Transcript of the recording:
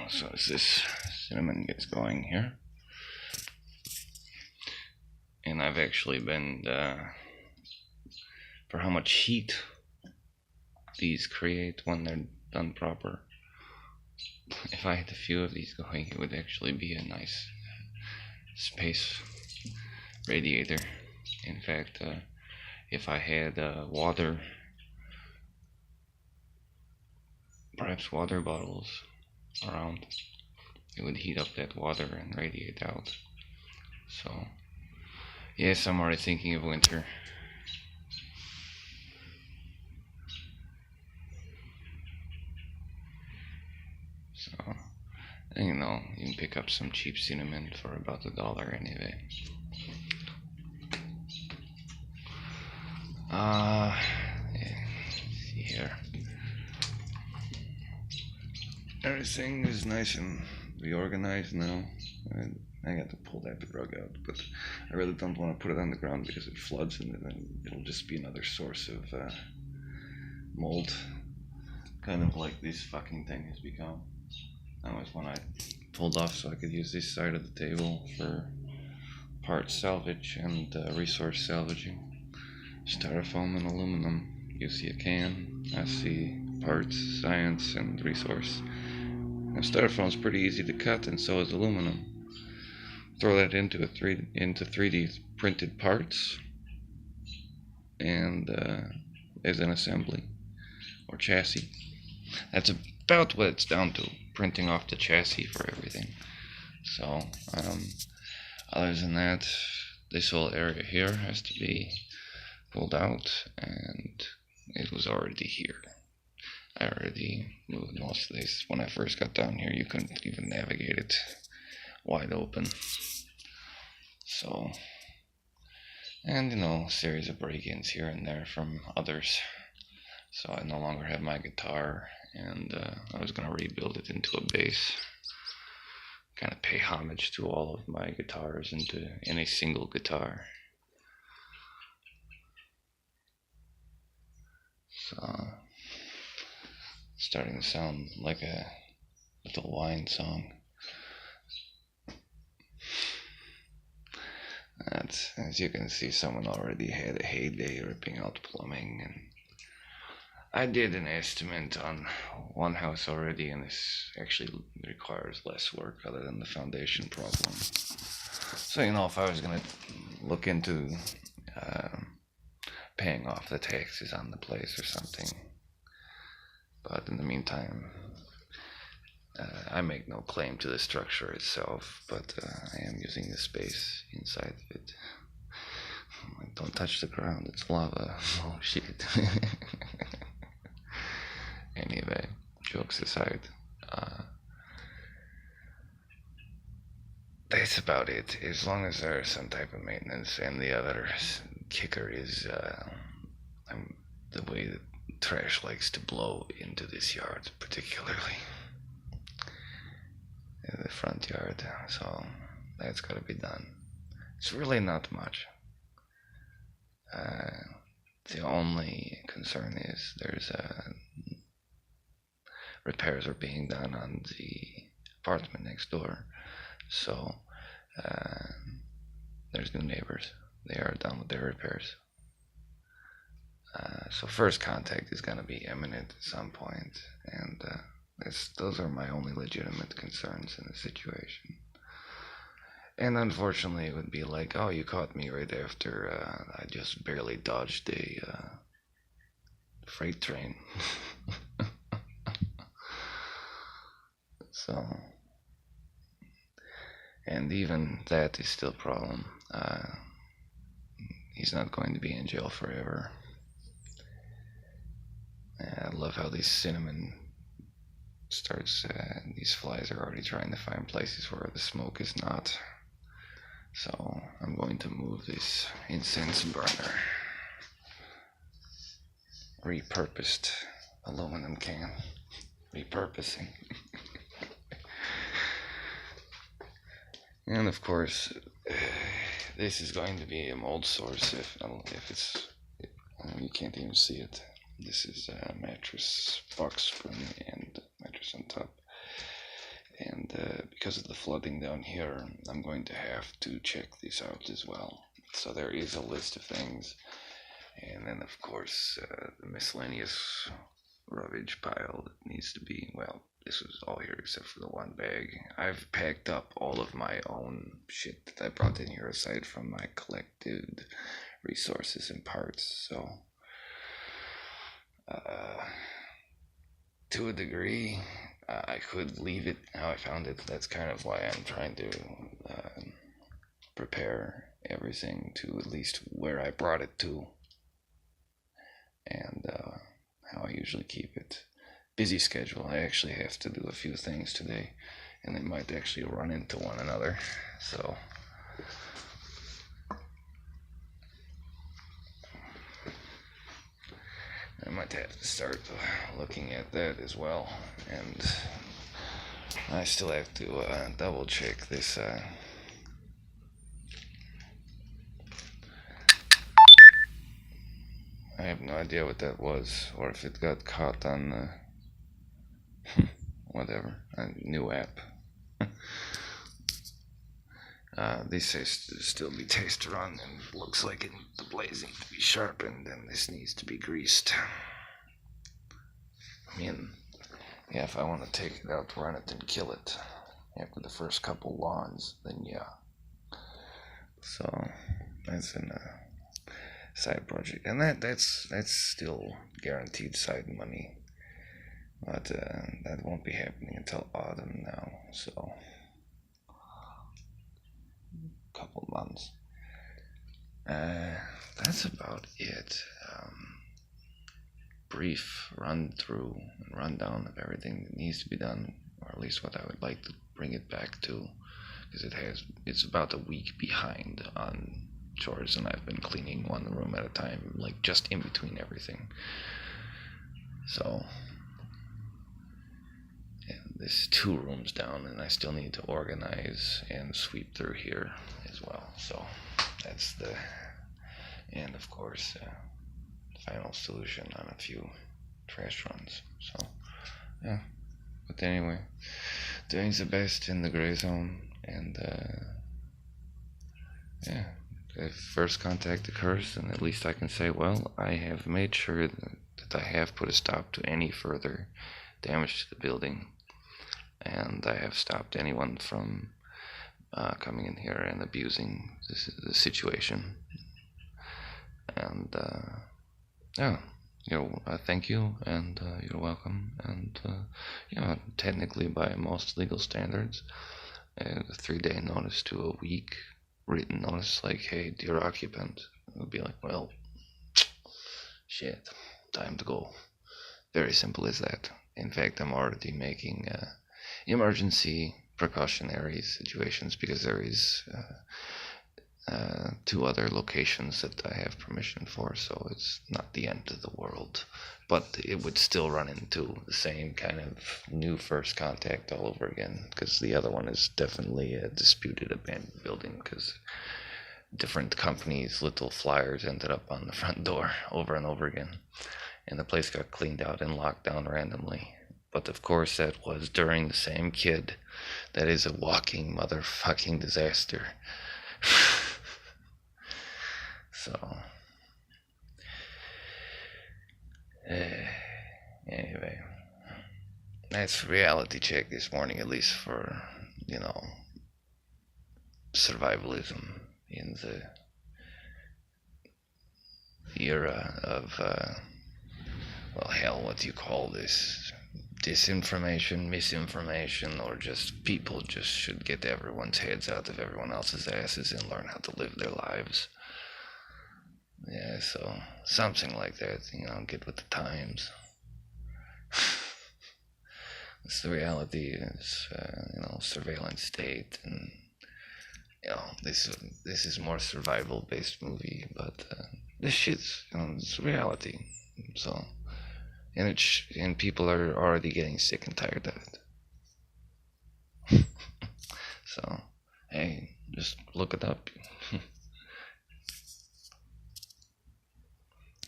So as this cinnamon gets going here, and I've actually been, for how much heat these create when they're done proper, if I had a few of these going, it would actually be a nice space radiator. In fact, if I had water, perhaps water bottles around, it would heat up that water and radiate out. So yes, I'm already thinking of winter. So, and, you know, you can pick up some cheap cinnamon for about $1 anyway. Yeah, see here. Everything is nice and reorganized now. I got to pull that rug out, but I really don't want to put it on the ground because it floods and then it'll just be another source of mold. Kind of like this fucking thing has become. That was when I pulled off so I could use this side of the table for part salvage and resource salvaging. Styrofoam and aluminum. You see a can, I see parts, science, and resource. And styrofoam's pretty easy to cut, and so is aluminum. Throw that into 3D printed parts, and as an assembly or chassis. That's about what it's down to, printing off the chassis for everything. So, other than that, this whole area here has to be pulled out, and it was already here. I already moved most of this. When I first got down here, you couldn't even navigate it wide open. So, and you know, a series of break-ins here and there from others. So I no longer have my guitar, and I was going to rebuild it into a bass. Kind of pay homage to all of my guitars in a single guitar. So, starting to sound like a little wine song. That's, as you can see, someone already had a heyday ripping out plumbing, and I did an estimate on one house already, and this actually requires less work other than the foundation problem. So, you know, if I was going to look into paying off the taxes on the place or something, but in the meantime, I make no claim to the structure itself, but I am using the space inside of it. Don't touch the ground, it's lava. Oh shit. Anyway, jokes aside, that's about it. As long as there's some type of maintenance, and the other kicker is the way that trash likes to blow into this yard, particularly in the front yard. So that's got to be done. It's really not much. The only concern is there's repairs are being done on the apartment next door, so there's new neighbors. They are done with their repairs. So first contact is going to be imminent at some point, and those are my only legitimate concerns in the situation. And unfortunately, it would be like, oh, you caught me right after I just barely dodged a freight train. So, and even that is still a problem. He's not going to be in jail forever. I love how these cinnamon starts, these flies are already trying to find places where the smoke is not. So I'm going to move this incense burner. Repurposed aluminum can. Repurposing. And of course, this is going to be a mold source if it's, you can't even see it. This is a mattress box spring and mattress on top. because of the flooding down here, I'm going to have to check this out as well. So there is a list of things, and then of course the miscellaneous rubbish pile that needs to be, well, this was all here except for the one bag. I've packed up all of my own shit that I brought in here aside from my collected resources and parts, so to a degree I could leave it how I found it. That's kind of why I'm trying to prepare everything to at least where I brought it to, and how I usually keep it. Busy schedule. I actually have to do a few things today, and they might actually run into one another, so I might have to start looking at that as well. And I still have to double check this I have no idea what that was, or if it got caught on whatever, a new app. This has to still be taste run, and looks like it needs the blazing to be sharpened, and this needs to be greased. I mean, yeah, if I want to take it out, run it, and kill it after the first couple lawns, then yeah. So that's a side project, and that's still guaranteed side money, but that won't be happening until autumn now, so couple months. That's about it. Brief run through and rundown of everything that needs to be done, or at least what I would like to bring it back to, because it's about a week behind on chores, and I've been cleaning one room at a time, like just in between everything. So there's 2 rooms down, and I still need to organize and sweep through here as well. So that's the, and of course final solution on a few trash runs. So yeah, but anyway, doing the best in the gray zone, and yeah, if first contact occurs, then at least I can say, well, I have made sure that I have put a stop to any further damage to the building, and I have stopped anyone from coming in here and abusing the situation. And yeah, thank you, and you're welcome. And yeah, technically by most legal standards, a 3-day notice to a week written notice, like, hey, dear occupant, it would be like, well, shit, time to go. Very simple as that. In fact, I'm already making emergency precautionary situations, because there is 2 other locations that I have permission for, so it's not the end of the world, but it would still run into the same kind of new first contact all over again, because the other one is definitely a disputed abandoned building, because different companies' little flyers ended up on the front door over and over again, and the place got cleaned out and locked down randomly. But of course that was during the same kid. That is a walking motherfucking disaster. So anyway, that's reality check this morning, at least for, survivalism in the era of well, hell, what do you call this? Disinformation, misinformation, or just people just should get everyone's heads out of everyone else's asses and learn how to live their lives. Yeah, so something like that, get with the times. It's the reality is, surveillance state, and this is more survival-based movie, but this shit's, it's reality. So, and people are already getting sick and tired of it. So, hey, just look it up.